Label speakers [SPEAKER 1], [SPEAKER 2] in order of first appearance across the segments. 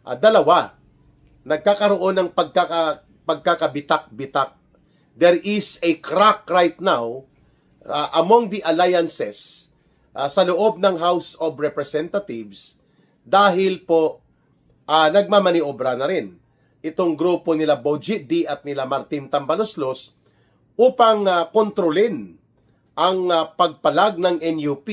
[SPEAKER 1] Dalawa, nagkakaroon ng pagkakabitak-bitak. There is a crack right now among the alliances sa loob ng House of Representatives dahil po nagmamaniobra na rin itong grupo nila Boji D at nila Martin Tambaloslos upang kontrolin ang pagpalag ng NUP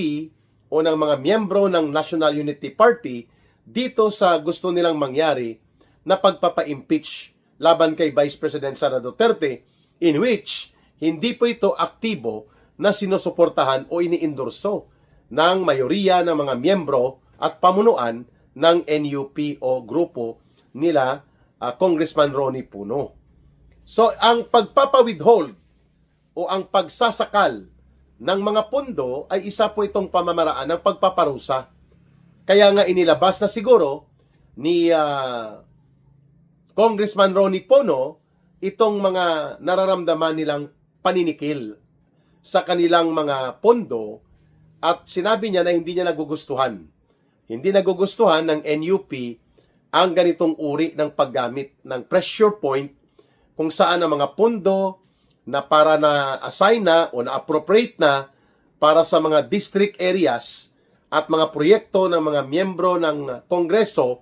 [SPEAKER 1] o ng mga miyembro ng National Unity Party dito sa gusto nilang mangyari na pagpapa-impeach laban kay Vice President Sara Duterte, in which hindi po ito aktibo na sinusuportahan o iniendorso ng mayoriya ng mga miyembro at pamunuan ng NUP o grupo nila Congressman Ronnie Puno. So, ang pagpapawithhold o ang pagsasakal ng mga pondo ay isa po itong pamamaraan ng pagpaparusa. Kaya nga inilabas na siguro ni Congressman Ronnie Puno itong mga nararamdaman nilang paninikil sa kanilang mga pondo at sinabi niya na hindi niya nagugustuhan. Hindi nagugustuhan ng NUP ang ganitong uri ng paggamit ng pressure point kung saan ang mga pondo na para na-assign na o na-appropriate na para sa mga district areas at mga proyekto ng mga miyembro ng Kongreso,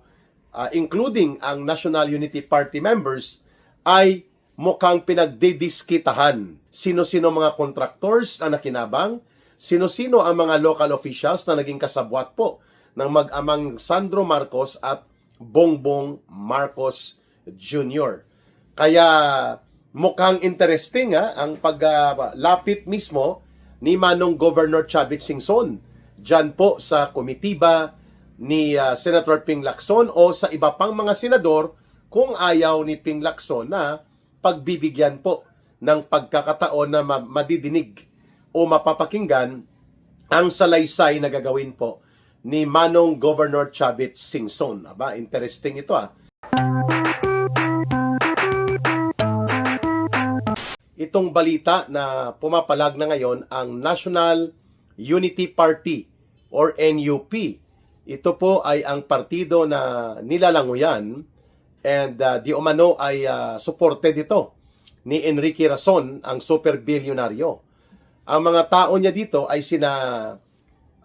[SPEAKER 1] including ang National Unity Party members, ay mukhang pinagdidiskitahan. Sino-sino mga contractors ang nakinabang, sino-sino ang mga local officials na naging kasabwat po ng mag-amang Sandro Marcos at Bongbong Marcos Jr. Kaya mukhang interesting ang paglapit mismo ni Manong Governor Chavit Singson dyan po sa komitiba ni Senator Ping Lacson o sa iba pang mga senador kung ayaw ni Ping Lacson na pagbibigyan po ng pagkakataon na madidinig o mapapakinggan ang salaysay na gagawin po ni Manong Governor Chavit Singson. Aba, interesting ito Itong balita na pumapalag na ngayon ang National Unity Party or NUP. Ito po ay ang partido na nilalanguyan and di umano ay supported ito ni Enrique Razon, ang super bilyonaryo. Ang mga tao niya dito ay sina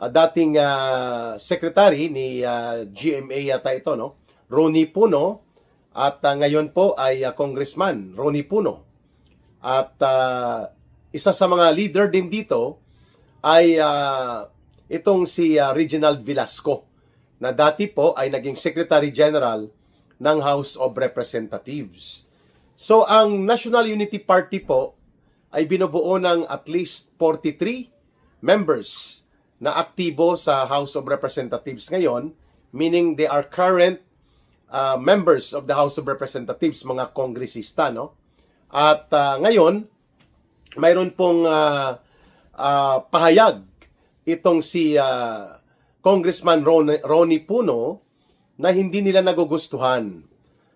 [SPEAKER 1] dating secretary ni GMA yata ito, no? Ronnie Puno, at ngayon po ay Congressman Ronnie Puno. At isa sa mga leader din dito ay itong si Reginald Velasco, na dati po ay naging Secretary General ng House of Representatives. So ang National Unity Party po ay binubuo ng at least 43 members na aktibo sa House of Representatives ngayon, meaning they are current members of the House of Representatives, mga kongresista, no? At ngayon, mayroon pong pahayag itong si Congressman Ronnie Puno na hindi nila nagugustuhan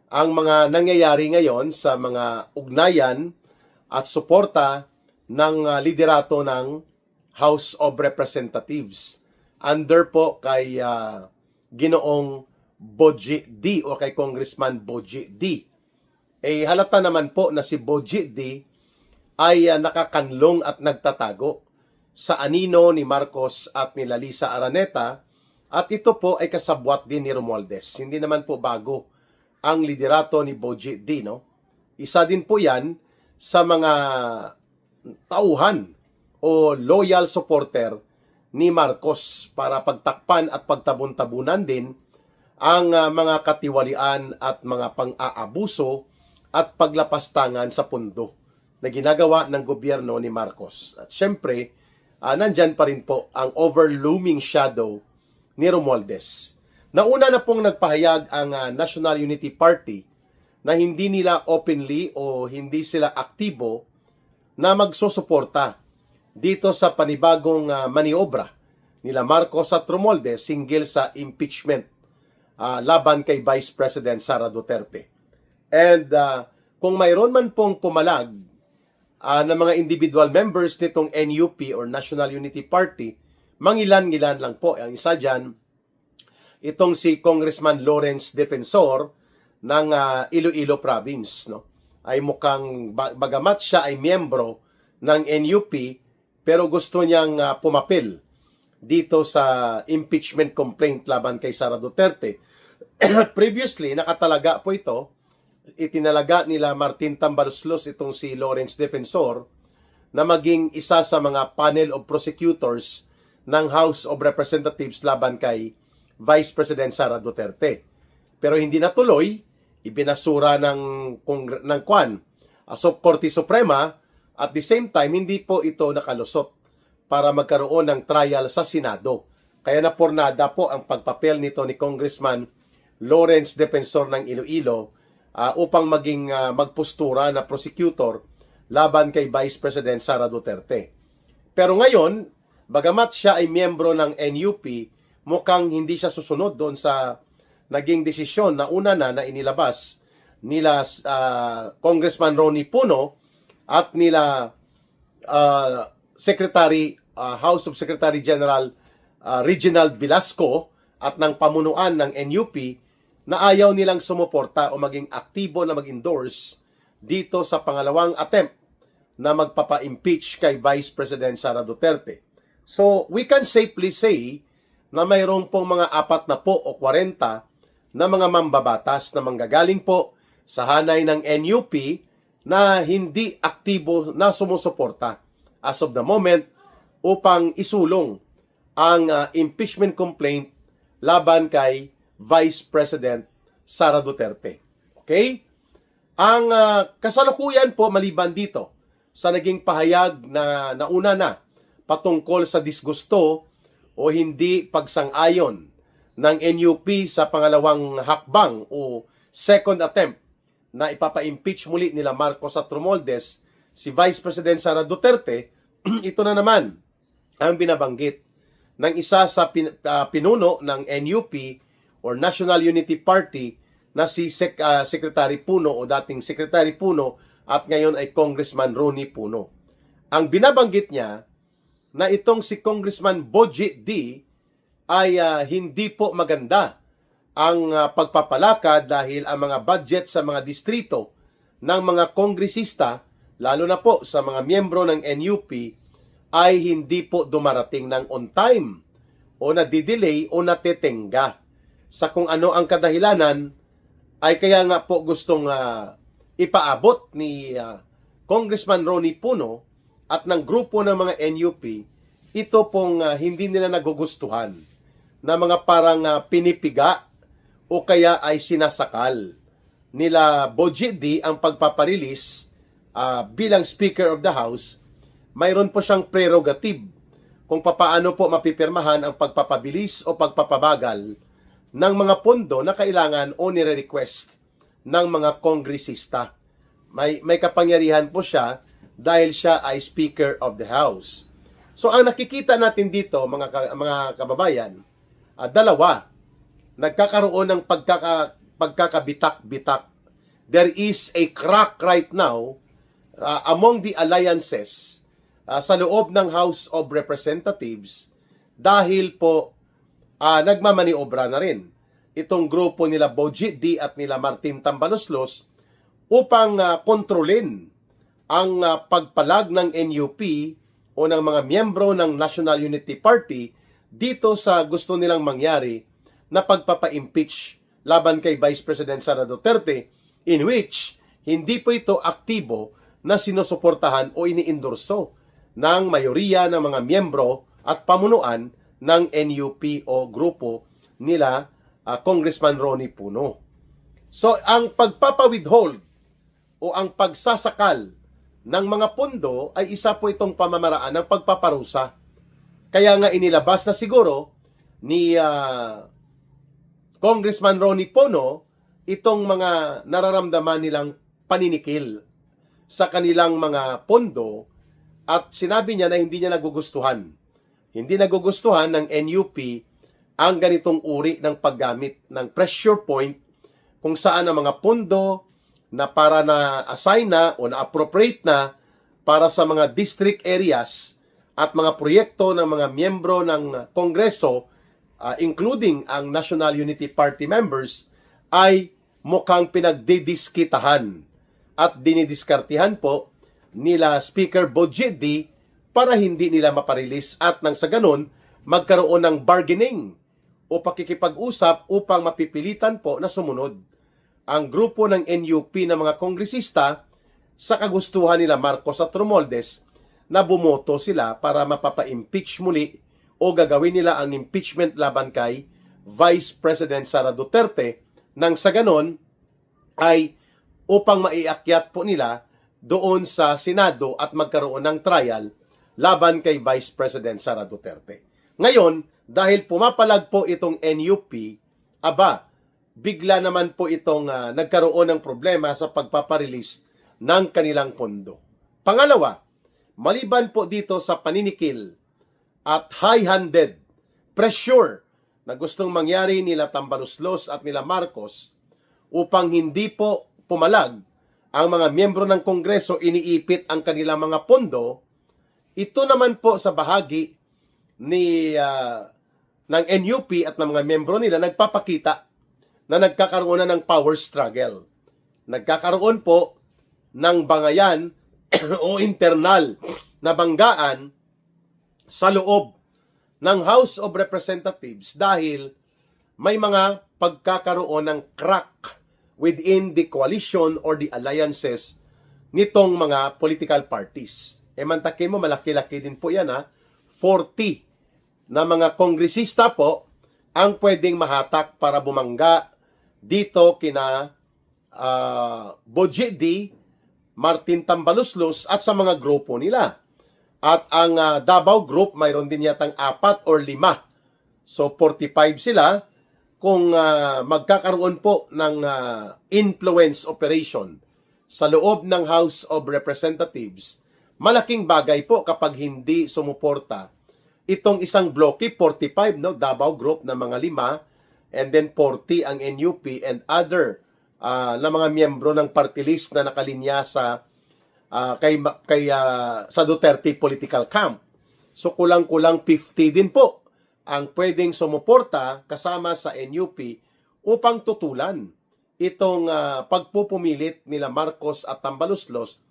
[SPEAKER 1] ang mga nangyayari ngayon sa mga ugnayan at suporta ng liderato ng House of Representatives under po kay Ginoong Boji D o kay Congressman Boji D. Halata naman po na si Boji D ay nakakanlong at nagtatago sa anino ni Marcos at ni Lalisa Araneta, at ito po ay kasabwat din ni Romualdez. Hindi naman po bago ang liderato ni Boji D, no? Isa din po yan sa mga tauhan o loyal supporter ni Marcos para pagtakpan at pagtabon-tabunan din ang mga katiwalian at mga pang-aabuso at paglapastangan sa pundo na ginagawa ng gobyerno ni Marcos. At syempre, nandyan pa rin po ang overlooming shadow ni Romualdez. Nauna na pong nagpahayag ang National Unity Party na hindi nila openly o hindi sila aktibo na magsusuporta dito sa panibagong maniobra nila Marcos at Romualdez hinggil sa impeachment laban kay Vice President Sara Duterte. And kung mayroon man pong pumalag ng mga individual members nitong NUP or National Unity Party, mangilan-ngilan lang po. Ang isa dyan, itong si Congressman Lawrence Defensor ng Iloilo Province, no? Ay mukhang bagamat siya ay miyembro ng NUP, pero gusto niyang pumapil dito sa impeachment complaint laban kay Sara Duterte. Previously, nakatalaga po ito, itinalaga nila Martin Tambaloslos itong si Lawrence Defensor na maging isa sa mga panel of prosecutors ng House of Representatives laban kay Vice President Sara Duterte. Pero hindi natuloy, ibinasura ng Korte Suprema, at the same time hindi po ito nakalusot para magkaroon ng trial sa Senado. Kaya napurnada po ang pagpapel nito ni Congressman Lawrence Defensor ng Iloilo upang maging magpostura na prosecutor laban kay Vice President Sara Duterte. Pero ngayon, bagamat siya ay miyembro ng NUP, mukhang hindi siya susunod doon sa naging desisyon na una na inilabas nila Congressman Ronnie Puno at nila House of Secretary General Reginald Velasco at ng pamunuan ng NUP na ayaw nilang sumuporta o maging aktibo na mag-endorse dito sa pangalawang attempt na magpapa-impeach kay Vice President Sara Duterte. So, we can safely say na mayroong pong mga 40 o 40 na mga mambabatas na manggagaling po sa hanay ng NUP na hindi aktibo na sumusuporta as of the moment upang isulong ang impeachment complaint laban kay Vice President Sara Duterte. Okay? Ang kasalukuyan po maliban dito sa naging pahayag na nauna na patungkol sa disgusto o hindi pagsang-ayon ng NUP sa pangalawang hakbang o second attempt na ipapa-impeach muli nila Marcos at Romualdez si Vice President Sara Duterte, ito na naman ang binabanggit ng isa sa pinuno ng NUP or National Unity Party na si Secretary Puno o dating Secretary Puno at ngayon ay Congressman Ronnie Puno. Ang binabanggit niya na itong si Congressman Boji D ay hindi po maganda ang pagpapalakad dahil ang mga budget sa mga distrito ng mga kongresista, lalo na po sa mga miyembro ng NUP, ay hindi po dumarating ng on time o nadidelay o natetenga. Sa kung ano ang kadahilanan, ay kaya nga po gustong ipaabot ni Congressman Ronnie Puno at ng grupo ng mga NUP, ito pong hindi nila nagugustuhan na mga parang pinipiga o kaya ay sinasakal nila Boji D ang pagpaparilis bilang Speaker of the House. Mayroon po siyang prerogative kung papaano po mapipirmahan ang pagpapabilis o pagpapabagal ng mga pondo na kailangan o nire-request ng mga kongresista. May kapangyarihan po siya dahil siya ay Speaker of the House. So ang nakikita natin dito mga kababayan, dalawa, nagkakaroon ng pagkakabitak-bitak. There is a crack right now among the alliances sa loob ng House of Representatives dahil po nagmamaniobra na rin itong grupo nila Boji D at nila Martin Tambaloslos upang kontrolin ang pagpalag ng NUP o ng mga miyembro ng National Unity Party dito sa gusto nilang mangyari na pagpapa-impeach laban kay Vice President Sara Duterte, in which hindi po ito aktibo na sinusuportahan o iniendorso ng mayoriya ng mga miyembro at pamunuan ng NUP o grupo nila Congressman Ronnie Puno. So ang pagpapa-withhold o ang pagsasakal ng mga pondo ay isa po itong pamamaraan ng pagpaparusa. Kaya nga inilabas na siguro ni Congressman Ronnie Puno itong mga nararamdaman nilang paninikil sa kanilang mga pondo at sinabi niya na hindi niya nagugustuhan. Hindi nagugustuhan ng NUP ang ganitong uri ng paggamit ng pressure point kung saan ang mga pondo na para na assign na o na appropriate na para sa mga district areas at mga proyekto ng mga miyembro ng Kongreso including ang National Unity Party members, ay mukhang pinagdidiskitahan at dinidiskartihan po nila Speaker Bojeddi para hindi nila maparilis at nang sa ganun, magkaroon ng bargaining o pakikipag-usap upang mapipilitan po na sumunod ang grupo ng NUP na mga kongresista sa kagustuhan nila Marcos at Romualdez na bumoto sila para mapapa-impeach muli o gagawin nila ang impeachment laban kay Vice President Sara Duterte nang sa ganon ay upang maiakyat po nila doon sa Senado at magkaroon ng trial laban kay Vice President Sara Duterte. Ngayon, dahil pumapalag po itong NUP, bigla naman po itong nagkaroon ng problema sa pagpaparelease ng kanilang pondo. Pangalawa, maliban po dito sa paninikil at high-handed pressure na gustong mangyari nila Tambaluslos at nila Marcos upang hindi po pumalag ang mga miyembro ng Kongreso, iniipit ang kanilang mga pondo, ito naman po sa bahagi ng NUP at ng mga miyembro nila nagpapakita na nagkakaroon na ng power struggle. Nagkakaroon po ng bangayan o internal na banggaan sa loob ng House of Representatives dahil may mga pagkakaroon ng crack within the coalition or the alliances nitong mga political parties. Mantakin mo, malaki-laki din po yan 40 na mga kongresista po ang pwedeng mahatak para bumangga dito kina Bojeddi, Martin Tambaluslos at sa mga grupo nila. At ang Davao Group, mayroon din yatang 4 or 5. So 45 sila kung magkakaroon po ng influence operation sa loob ng House of Representatives. Malaking bagay po kapag hindi sumuporta itong isang bloke, 45, Davao Group na mga 5, and then 40 ang NUP and other na mga miyembro ng party list na nakalinya sa sa Duterte political camp. So kulang-kulang 50 din po ang pwedeng sumuporta kasama sa NUP upang tutulan itong pagpupumilit nila Marcos at Tambaluslos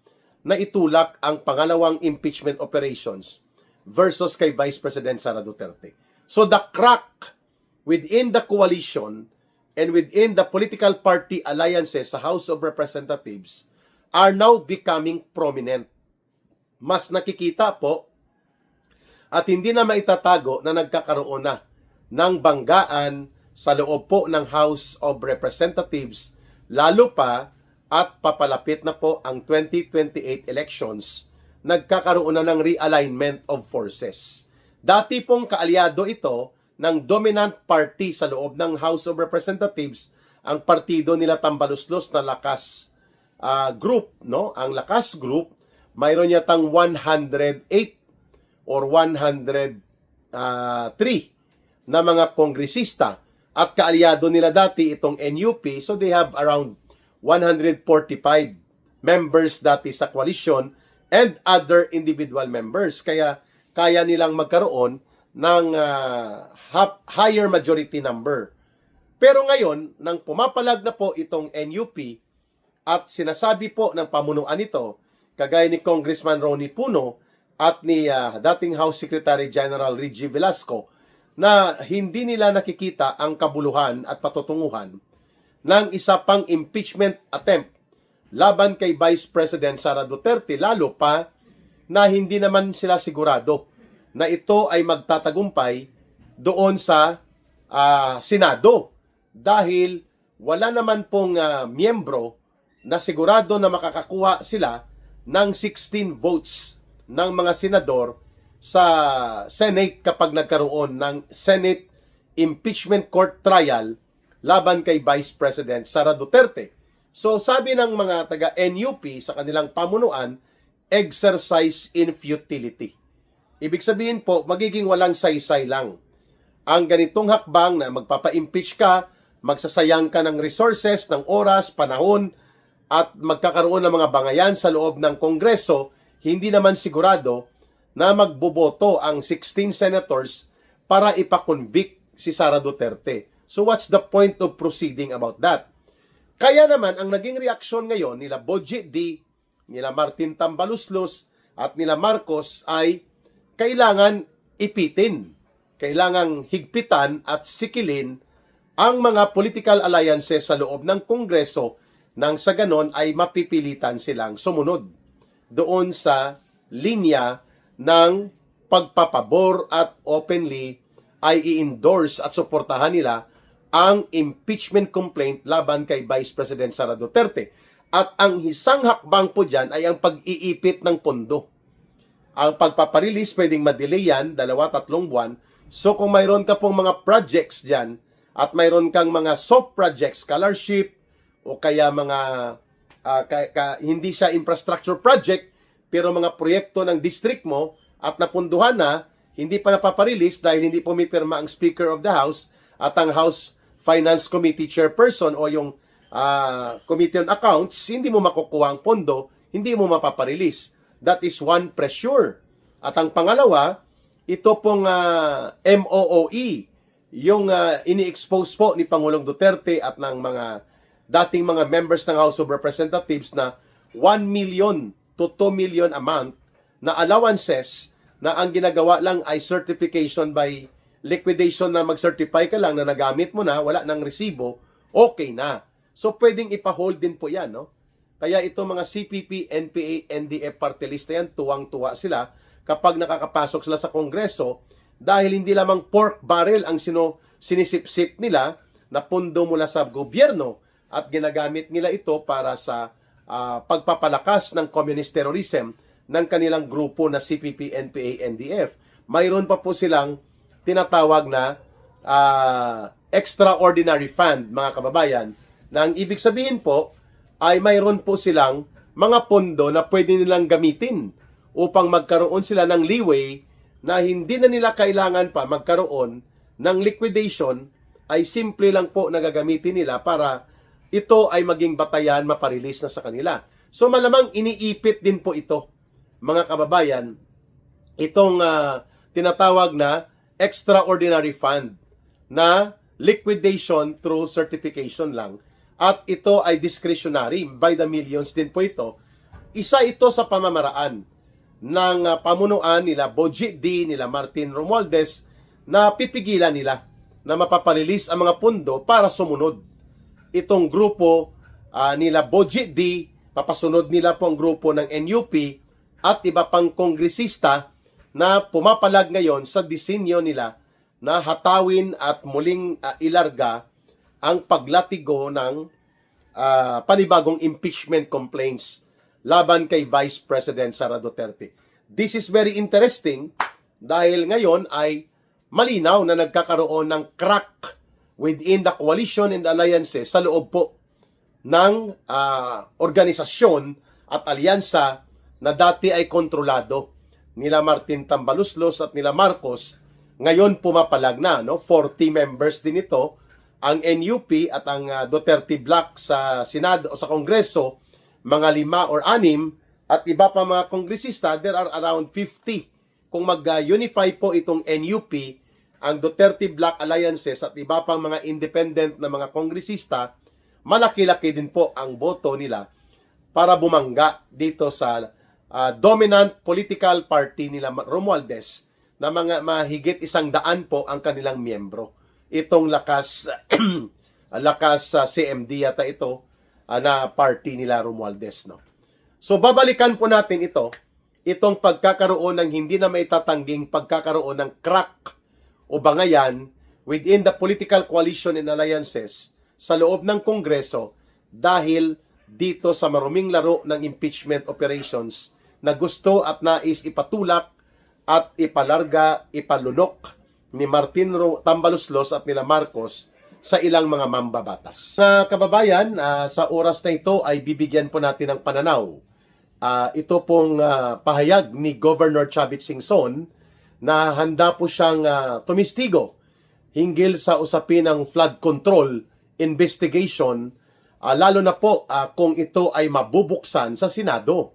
[SPEAKER 1] na itulak ang pangalawang impeachment operations versus kay Vice President Sara Duterte. So the crack within the coalition and within the political party alliances sa House of Representatives are now becoming prominent. Mas nakikita po at hindi na maitatago na nagkakaroon na ng banggaan sa loob po ng House of Representatives, lalo pa at papalapit na po ang 2028 elections, nagkakaroon na ng realignment of forces. Dati pong kaalyado ito ng dominant party sa loob ng House of Representatives, ang partido nila Tambaluslos na Lakas Group, Ang Lakas Group, mayroon yatang 108 or 103 na mga kongresista at kaalyado nila dati itong NUP, so they have around 145 members dati sa coalition and other individual members. Kaya kaya nilang magkaroon ng higher majority number. Pero ngayon, nang pumapalag na po itong NUP at sinasabi po ng pamunuan nito, kagaya ni Congressman Ronnie Puno at ni dating House Secretary General Reggie Velasco, na hindi nila nakikita ang kabuluhan at patutunguhan ng isa pang impeachment attempt laban kay Vice President Sara Duterte, lalo pa na hindi naman sila sigurado na ito ay magtatagumpay doon sa Senado dahil wala naman pong miyembro na sigurado na makakakuha sila ng 16 votes ng mga senador sa Senate kapag nagkaroon ng Senate impeachment court trial laban kay Vice President Sara Duterte. So sabi ng mga taga-NUP sa kanilang pamunuan, exercise in futility. Ibig sabihin po, magiging walang saysay lang ang ganitong hakbang na magpapa-impeach ka, magsasayang ka ng resources, ng oras, panahon, at magkakaroon ng mga bangayan sa loob ng Kongreso, hindi naman sigurado na magboboto ang 16 senators para ipakonvict si Sara Duterte. So what's the point of proceeding about that? Kaya naman, ang naging reaksyon ngayon nila Boji D, nila Martin Tambaluslos, at nila Marcos ay kailangan ipitin, kailangang higpitan at sikilin ang mga political alliances sa loob ng Kongreso nang sa ganon ay mapipilitan silang sumunod doon sa linya ng pagpapabor at openly ay i-endorse at suportahan nila ang impeachment complaint laban kay Vice President Sara Duterte. At ang isang hakbang po dyan ay ang pag-iipit ng pondo. Ang pagpaparelease pwedeng madelay yan, 2-3 buwan. So kung mayroon ka pong mga projects dyan at mayroon kang mga soft projects, scholarship, o kaya mga hindi siya infrastructure project, pero mga proyekto ng district mo at napunduhan na, hindi pa napaparelease dahil hindi pumipirma ang Speaker of the House at ang House Finance Committee Chairperson o yung Committee on Accounts, hindi mo makukuha ang pondo, hindi mo mapaparelease. That is one pressure. At ang pangalawa, ito pong MOOE, yung ini-expose po ni Pangulong Duterte at ng mga dating mga members ng House of Representatives na 1 million to 2 million a month na allowances na ang ginagawa lang ay certification by liquidation na mag-certify ka lang na nagamit mo na, wala nang resibo, okay na. So, pwedeng ipa-hold din po yan, no? Kaya ito mga CPP, NPA, NDF party list na yan, tuwang-tuwa sila kapag nakakapasok sila sa Kongreso dahil hindi lamang pork barrel ang sinisip-sip nila na pundo mula sa gobyerno at ginagamit nila ito para sa pagpapalakas ng communist terrorism ng kanilang grupo na CPP, NPA, NDF. Mayroon pa po silang tinatawag na extraordinary fund, mga kababayan, na ang ibig sabihin po ay mayroon po silang mga pondo na pwede nilang gamitin upang magkaroon sila ng leeway na hindi na nila kailangan pa magkaroon ng liquidation, ay simple lang po na gagamitin nila para ito ay maging batayan, maparelease na sa kanila. So malamang iniipit din po ito, mga kababayan, itong tinatawag na extraordinary fund na liquidation through certification lang. At ito ay discretionary, by the millions din po ito. Isa ito sa pamamaraan ng pamunuan nila Boji D, nila Martin Romualdez na pipigilan nila na mapaparelease ang mga pundo para sumunod. Itong grupo nila Boji D, papasunod nila po ang grupo ng NUP at iba pang kongresista na pumapalag ngayon sa disenyo nila na hatawin at muling ilarga ang paglatigo ng panibagong impeachment complaints laban kay Vice President Sara Duterte. This is very interesting dahil ngayon ay malinaw na nagkakaroon ng crack within the coalition and alliances sa loob po ng organisasyon at alyansa na dati ay kontrolado nila Martin Tambaluslos at nila Marcos. Ngayon pumapalag na, no? 40 members din ito, ang NUP at ang Duterte Bloc sa Senado o sa Kongreso, mga 5 or 6, at iba pa mga kongresista, there are around 50. Kung mag-unify po itong NUP, ang Duterte Bloc Alliances at iba pang mga independent na mga kongresista, malaki-laki din po ang boto nila para bumangga dito sa dominant political party nila Romualdez na mga mahigit 100 po ang kanilang miyembro. Itong lakas CMD yata ito na party nila Romualdez, no. So babalikan po natin itong pagkakaroon ng hindi na maitatangging pagkakaroon ng crack o bangayan within the political coalition and alliances sa loob ng Kongreso dahil dito sa maruming laro ng impeachment operations na gusto at nais ipatulak at ipalarga, ipalunok ni Martin Tambaluslos at nila Marcos sa ilang mga mambabatas. Sa kababayan, sa oras na ito ay bibigyan po natin ng pananaw. Ito pong pahayag ni Governor Chavit Singson na handa po siyang tumistigo hinggil sa usapin ng flood control investigation, lalo na po kung ito ay mabubuksan sa Senado.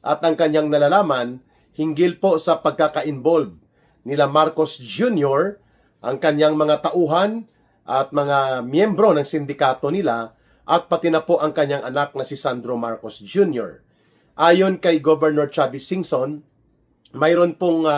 [SPEAKER 1] At ang kanyang nalalaman hinggil po sa pagkaka-involve nila Marcos Jr. ang kanyang mga tauhan at mga miyembro ng sindikato nila at pati na po ang kanyang anak na si Sandro Marcos Jr. Ayon kay Governor Chavez Singson, mayroon pong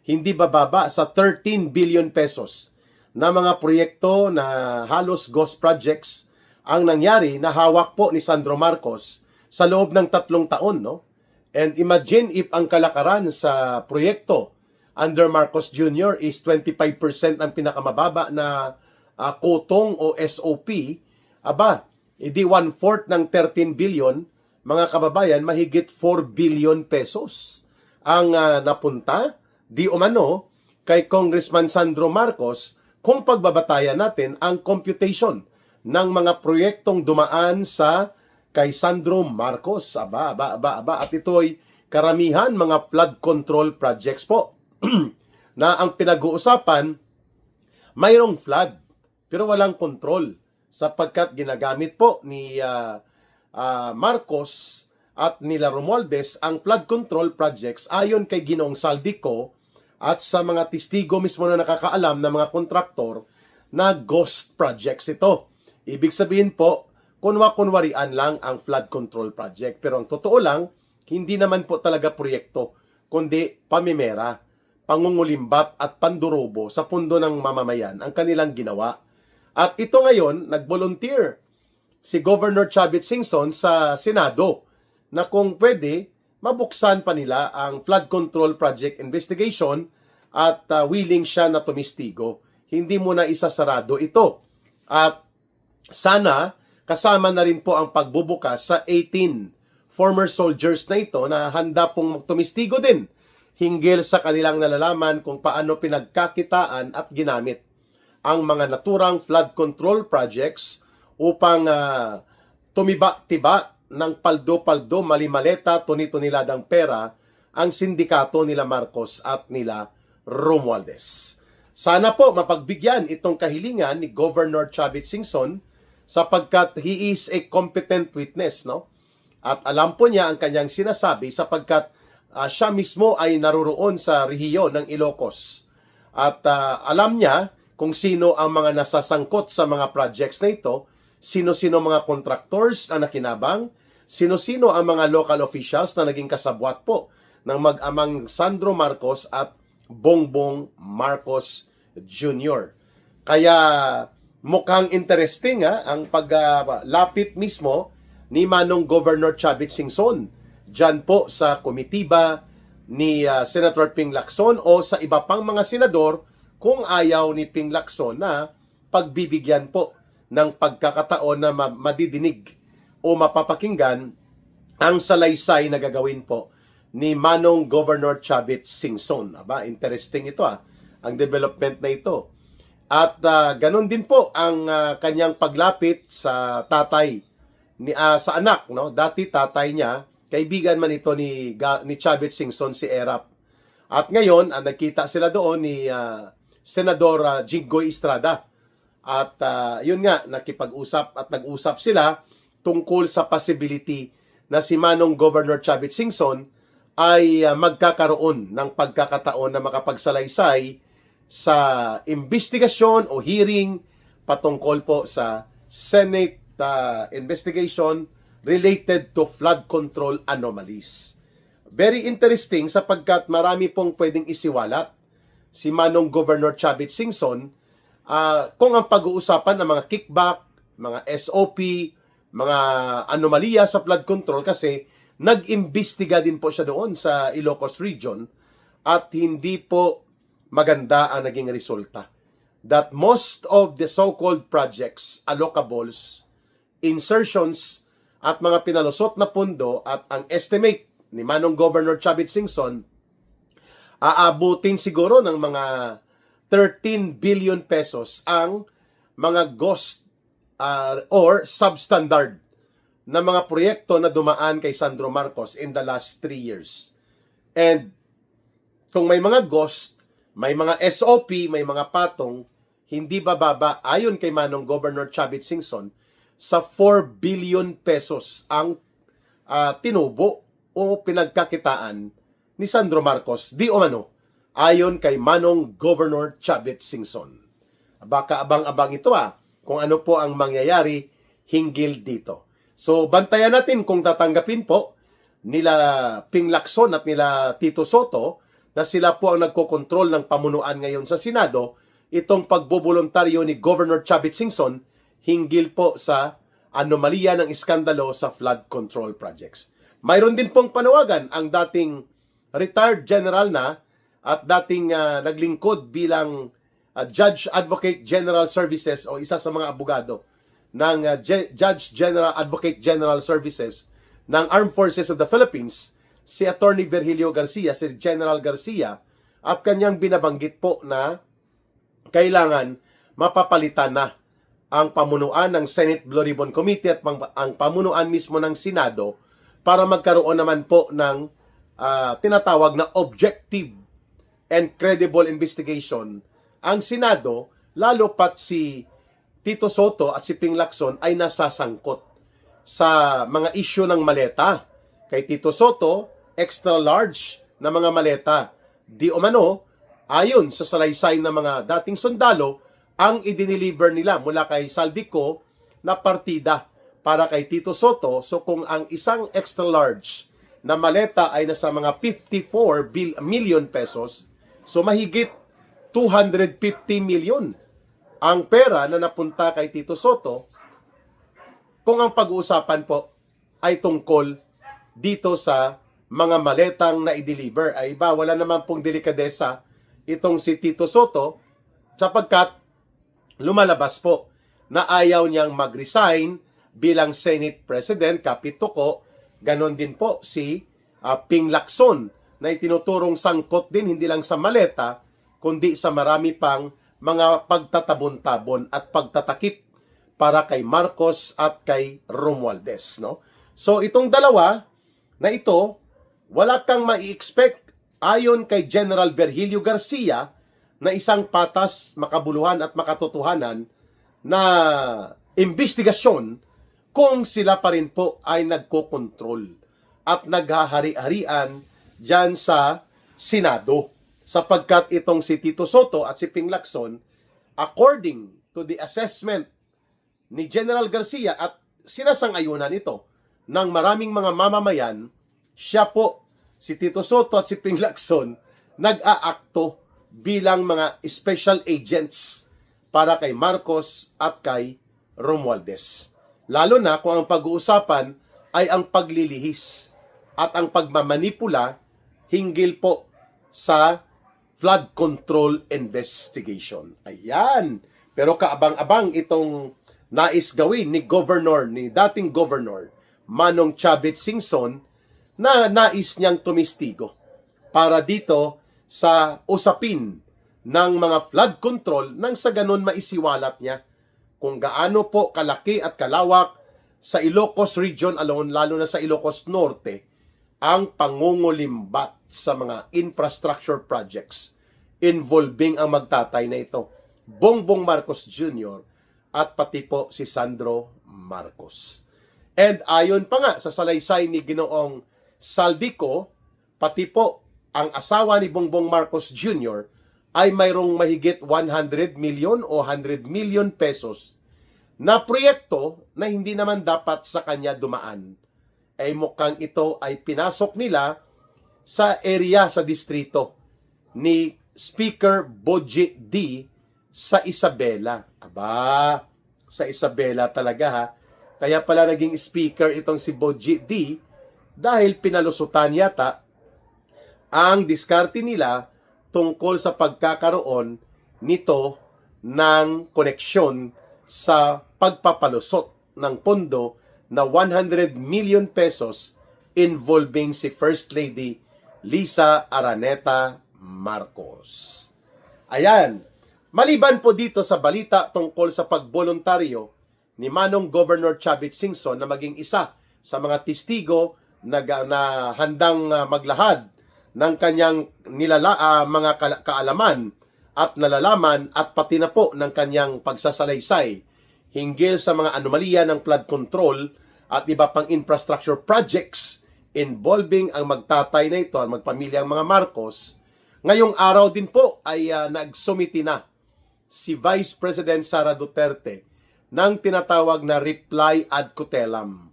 [SPEAKER 1] hindi bababa sa 13 billion pesos na mga proyekto na halos ghost projects ang nangyari na hawak po ni Sandro Marcos sa loob ng 3 taon, no? And imagine if ang kalakaran sa proyekto under Marcos Jr. is 25% ang pinakamababa na kotong o SOP, aba, edi 1/4 ng 13 billion, mga kababayan, mahigit 4 billion pesos ang napunta, di umano, kay Congressman Sandro Marcos kung pagbabatayan natin ang computation ng mga proyektong dumaan sa kay Sandro Marcos. Aba. At ito'y karamihan mga flood control projects po na ang pinag-uusapan, mayroong flood pero walang control sapagkat ginagamit po ni Marcos at nila Romualdez ang flood control projects ayon kay Ginoong Saldico at sa mga testigo mismo na nakakaalam na mga kontraktor na ghost projects ito. Ibig sabihin po, kunwa-kunwarian lang ang flood control project. Pero ang totoo lang, hindi naman po talaga proyekto, kundi pamimera, pangungulimbat at pandurobo sa pundo ng mamamayan ang kanilang ginawa. At ito ngayon, nag-volunteer si Governor Chavez Singson sa Senado na kung pwede, mabuksan pa nila ang flood control project investigation at willing siya na tumistigo. Hindi mo na isasarado ito. At sana kasama na rin po ang pagbubukas sa 18 former soldiers na ito na handa pong tumistigo din hinggil sa kanilang nalalaman kung paano pinagkakitaan at ginamit ang mga naturang flood control projects upang tumiba-tiba ng paldo-paldo, malimaleta, tuni-tuniladang pera ang sindikato nila Marcos at nila Romualdez. Sana po mapagbigyan itong kahilingan ni Governor Chavez Singson sapagkat he is a competent witness, no? At alam po niya ang kanyang sinasabi sapagkat siya mismo ay naroroon sa rehiyon ng Ilocos. At alam niya kung sino ang mga nasasangkot sa mga projects na ito, sino-sino mga contractors ang nakinabang, sino-sino ang mga local officials na naging kasabwat po ng mag-amang Sandro Marcos at Bongbong Marcos Jr. Kaya mukhang interesting ang paglapit mismo ni Manong Governor Chavez Singson dyan po sa komitiba ni Senator Ping Lacson o sa iba pang mga senador kung ayaw ni Ping Lacson na pagbibigyan po ng pagkakataon na madidinig o mapapakinggan ang salaysay na gagawin po ni Manong Governor Chavez Singson. Aba, interesting ito ang development na ito. At ganun din po ang kanyang paglapit sa tatay, sa anak, no? Dati tatay niya, kaibigan man ito ni Chavez Singson, si Erap. At ngayon, nagkita sila doon ni Senador Jinggoy Estrada. At yun nga, nakipag-usap at nag-usap sila tungkol sa possibility na si Manong Governor Chavez Singson ay magkakaroon ng pagkakataon na makapagsalaysay sa investigasyon o hearing patungkol po sa Senate investigation related to flood control anomalies. Very interesting sapagkat marami pong pwedeng isiwalat si Manong Governor Chavez Singson kung ang pag-uusapan ng mga kickback, mga SOP, mga anomalya sa flood control kasi nag-imbestiga din po siya doon sa Ilocos region at hindi po maganda ang naging resulta. That most of the so-called projects, allocables, insertions at mga pinalusot na pundo at ang estimate ni Manong Governor Chavez Singson aabutin siguro ng mga 13 billion pesos ang mga ghost or substandard na mga proyekto na dumaan kay Sandro Marcos in the last 3 years. And kung may mga ghost, may mga SOP, may mga patong, hindi bababa ayon kay Manong Governor Chavez Singson sa 4 billion pesos ang tinubo o pinagkakitaan ni Sandro Marcos di umano ayon kay Manong Governor Chavez Singson. Baka abang-abang ito kung ano po ang mangyayari hinggil dito. So, bantayan natin kung tatanggapin po nila Ping Lacson at nila Tito Soto na sila po ang nagkokontrol ng pamunuan ngayon sa Senado, itong pagboboluntaryo ni Governor Chavit Singson hinggil po sa anomalya ng iskandalo sa flood control projects. Mayroon din pong panawagan ang dating retired general na at dating naglingkod bilang Judge Advocate General Services o isa sa mga abogado ng Judge General Advocate General Services ng Armed Forces of the Philippines, si Attorney Virgilio Garcia, si General Garcia, at kanyang binabanggit po na kailangan mapapalitan na ang pamunuan ng Senate Blue Ribbon Committee at ang pamunuan mismo ng Senado para magkaroon naman po ng tinatawag na objective and credible investigation ang Senado, lalo pat si Tito Soto at si Ping Lacson ay nasasangkot sa mga issue ng maleta. Kay Tito Soto, extra large na mga maleta. Di umano, ayon sa salaysay ng mga dating sundalo, ang idiniliver nila mula kay Saldico na partida para kay Tito Soto. So kung ang isang extra large na maleta ay nasa mga 54 million pesos, so mahigit 250 million ang pera na napunta kay Tito Soto kung ang pag-uusapan po ay tungkol dito sa mga maletang na i-deliver. Ay iba, wala naman pong delikadesa itong si Tito Soto sapagkat lumalabas po na ayaw niyang mag-resign bilang Senate President, Kapituko. Ganon din po si Ping Lacson na itinuturong sangkot din hindi lang sa maleta kundi sa marami pang mga pagtatabon-tabon at pagtatakip para kay Marcos at kay Romualdez, no? So itong dalawa na ito, wala kang mai-expect ayon kay General Virgilio Garcia na isang patas, makabuluhan at makatotohanan na investigasyon kung sila pa rin po ay nagkokontrol at naghahari-harian dyan sa Senado. Sapagkat itong si Tito Soto at si Ping Lacson, according to the assessment ni General Garcia at sinasang-ayunan ito ng maraming mga mamamayan, siya po, si Tito Soto at si Ping Lacson, nag-aakto bilang mga special agents para kay Marcos at kay Romualdez. Lalo na kung ang pag-uusapan ay ang paglilihis at ang pagmamanipula hinggil po sa flood control investigation. Ayan. Pero kaabang-abang itong nais gawin ni dating Governor Manong Chavit Singson na nais niyang tumistigo para dito sa usapin ng mga flood control nang sa ganun maisiwalat niya kung gaano po kalaki at kalawak sa Ilocos region alone, lalo na sa Ilocos Norte, ang pangungulimbat sa mga infrastructure projects involving ang magtatay na ito, Bongbong Marcos Jr. at pati po si Sandro Marcos. And ayon pa nga sa salaysay ni Ginoong Saldico, pati po ang asawa ni Bongbong Marcos Jr. ay mayroong mahigit 100 million o 100 million pesos na proyekto na hindi naman dapat sa kanya dumaan. Ay mukhang ito ay pinasok nila sa area, sa distrito ni Speaker Boji D. sa Isabela. Aba, sa Isabela talaga ha. Kaya pala naging speaker itong si Boji D. dahil pinalusutan yata ang diskarte nila tungkol sa pagkakaroon nito ng koneksyon sa pagpapalusot ng pondo na 100 million pesos involving si First Lady Lisa Araneta Marcos. Ayan. Maliban po dito sa balita tungkol sa pagboluntaryo ni Manong Governor Chavit Singson na maging isa sa mga testigo na handang maglahad ng kanyang mga kaalaman at nalalaman at pati na po ng kanyang pagsasalaysay hinggil sa mga anomalya ng flood control at iba pang infrastructure projects involving ang magtatay na ito, ang magpamilyang mga Marcos. Ngayong araw din po ay nagsumiti na si Vice President Sara Duterte ng tinatawag na reply ad cotelem.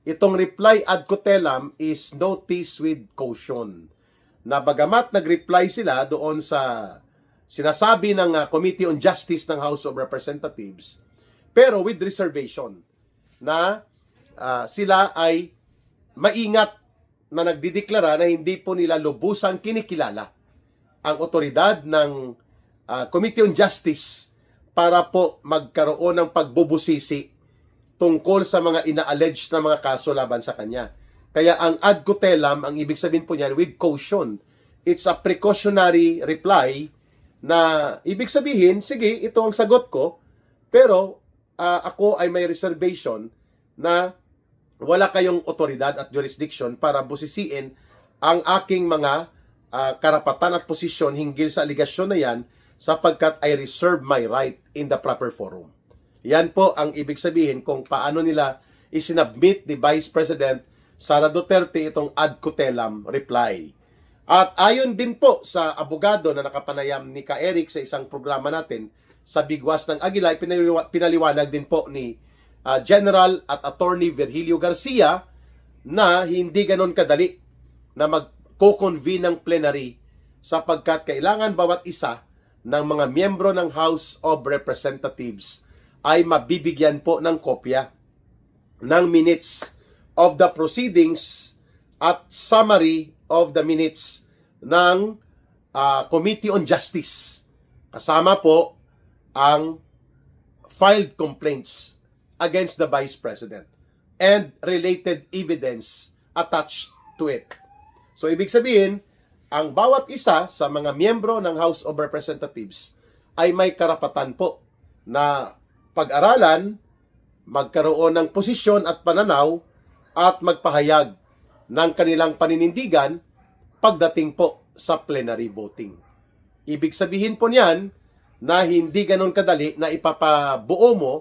[SPEAKER 1] Itong reply ad cotelem is notice with caution. Na bagamat nag-reply sila doon sa sinasabi ng Committee on Justice ng House of Representatives, pero with reservation na sila ay maingat na nagdideklara na hindi po nila lubusang kinikilala ang otoridad ng Committee on Justice para po magkaroon ng pagbubusisi tungkol sa mga ina-alleged na mga kaso laban sa kanya. Kaya ang ad cotelem, ang ibig sabihin po niyan, with caution. It's a precautionary reply na ibig sabihin, sige, ito ang sagot ko, pero ako ay may reservation na wala kayong otoridad at jurisdiction para busisiin ang aking mga karapatan at posisyon hinggil sa aligasyon na yan sapagkat I reserve my right in the proper forum. Yan po ang ibig sabihin kung paano nila isinabmit ni Vice President Sara Duterte itong ad cotelem reply. At ayon din po sa abogado na nakapanayam ni Ka Eric sa isang programa natin sa Bigwas ng Agila, pinaliwanag din po ni General at Attorney Virgilio Garcia na hindi ganon kadali na mag-co-convene ng plenary sapagkat kailangan bawat isa ng mga miyembro ng House of Representatives ay mabibigyan po ng kopya ng minutes of the proceedings at summary of the minutes ng Committee on Justice. Kasama po ang filed complaints against the Vice President and related evidence attached to it. So, ibig sabihin, ang bawat isa sa mga miyembro ng House of Representatives ay may karapatan po na pag-aralan, magkaroon ng posisyon at pananaw at magpahayag ng kanilang paninindigan pagdating po sa plenary voting. Ibig sabihin po niyan na hindi ganon kadali na ipapabuo mo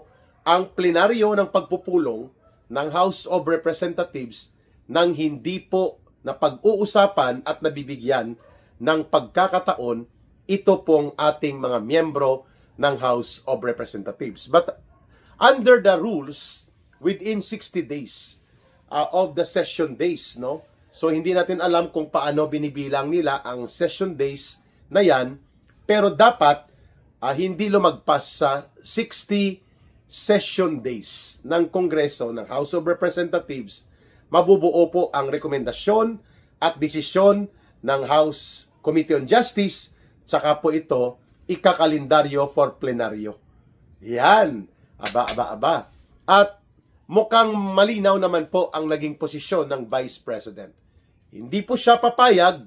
[SPEAKER 1] ang plenaryo ng pagpupulong ng House of Representatives nang hindi po na pag-uusapan at nabibigyan ng pagkakataon ito pong ating mga miyembro ng House of Representatives. But under the rules, within 60 days of the session days, no? So hindi natin alam kung paano binibilang nila ang session days na yan, pero dapat hindi lumagpas sa 60 session days ng Kongreso ng House of Representatives. Mabubuo po ang rekomendasyon at desisyon ng House Committee on Justice, tsaka po ito ikakalendaryo for plenaryo. Yan. Aba. At mukhang malinaw naman po ang naging posisyon ng Vice President. Hindi po siya papayag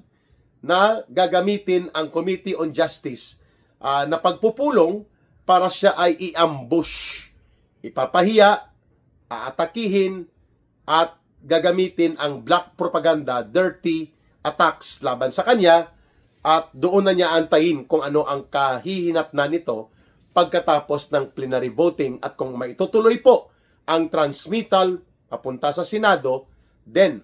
[SPEAKER 1] na gagamitin ang Committee on Justice na pagpupulong para siya ay i-ambush, ipapahiya, aatakihin, at gagamitin ang black propaganda, dirty attacks laban sa kanya, at doon na niya antayin kung ano ang kahihinatnan nito pagkatapos ng plenary voting at kung maitutuloy po ang transmittal papunta sa Senado, then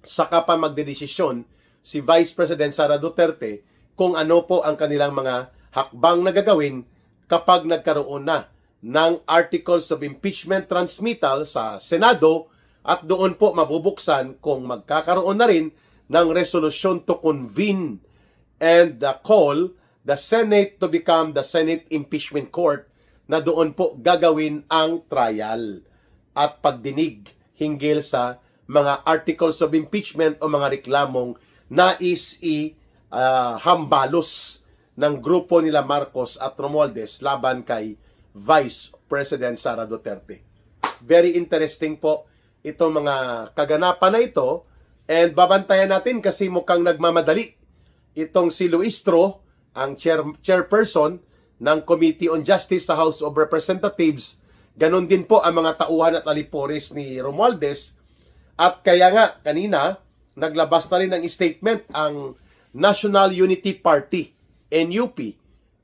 [SPEAKER 1] saka pa magdedesisyon si Vice President Sara Duterte kung ano po ang kanilang mga hakbang na gagawin kapag nagkaroon na ng articles of impeachment transmittal sa Senado at doon po mabubuksan kung magkakaroon na rin ng resolution to convene and call the Senate to become the Senate Impeachment Court na doon po gagawin ang trial at pagdinig hinggil sa mga articles of impeachment o mga reklamong nais hambalos ng grupo nila Marcos at Romualdez laban kay Vice President Sara Duterte. Very interesting po itong mga kaganapan na ito and babantayan natin kasi mukhang nagmamadali itong si Luistro, ang chairperson ng Committee on Justice sa House of Representatives. Ganon din po ang mga tauhan at alipores ni Romualdez. At kaya nga, kanina, naglabas na rin ng statement ang National Unity Party, NUP,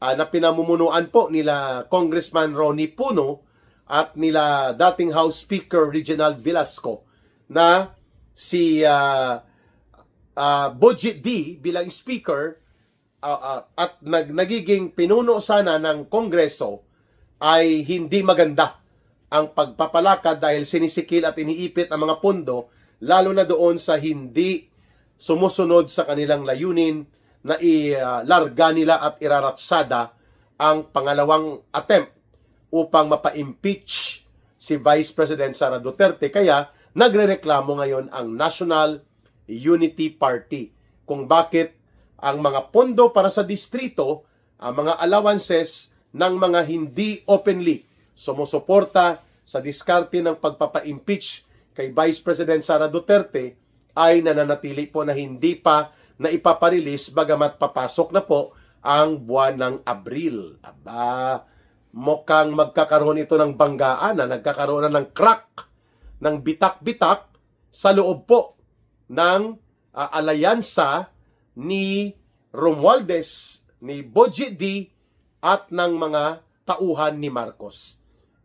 [SPEAKER 1] na pinamumunuan po nila Congressman Ronnie Puno at nila dating House Speaker Reginald Velasco na si Budget D bilang Speaker at nagiging pinuno sana ng Kongreso ay hindi maganda ang pagpapalakad dahil sinisikil at iniipit ang mga pondo lalo na doon sa hindi sumusunod sa kanilang layunin na ilarga nila at iraraksada ang pangalawang attempt upang mapa-impeach si Vice President Sara Duterte. Kaya nagrereklamo ngayon ang National Unity Party kung bakit ang mga pondo para sa distrito, ang mga allowances ng mga hindi openly sumusuporta sa diskarte ng pagpapa-impeach kay Vice President Sara Duterte ay nananatili po na hindi pa na ipaparilis bagamat papasok na po ang buwan ng Abril. Mukhang magkakaroon ito ng banggaan na nagkakaroon na ng crack, ng bitak-bitak sa loob po ng alyansa ni Romualdez, ni Boji D at ng mga tauhan ni Marcos.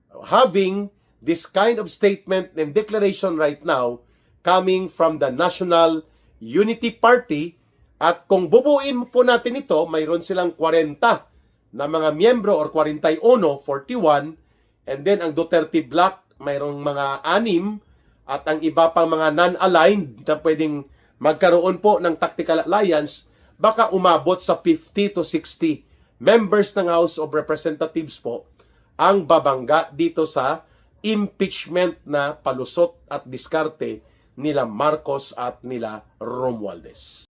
[SPEAKER 1] Having this kind of statement and declaration right now coming from the National Unity Party, at kung bubuin po natin ito, mayroon silang 40 na mga miyembro or 41, 41, and then ang Duterte Black mayroong mga 6 at ang iba pang mga non-aligned na pwedeng magkaroon po ng tactical alliance, baka umabot sa 50 to 60 members ng House of Representatives po ang babangga dito sa impeachment na palusot at diskarte nila Marcos at nila Romualdez.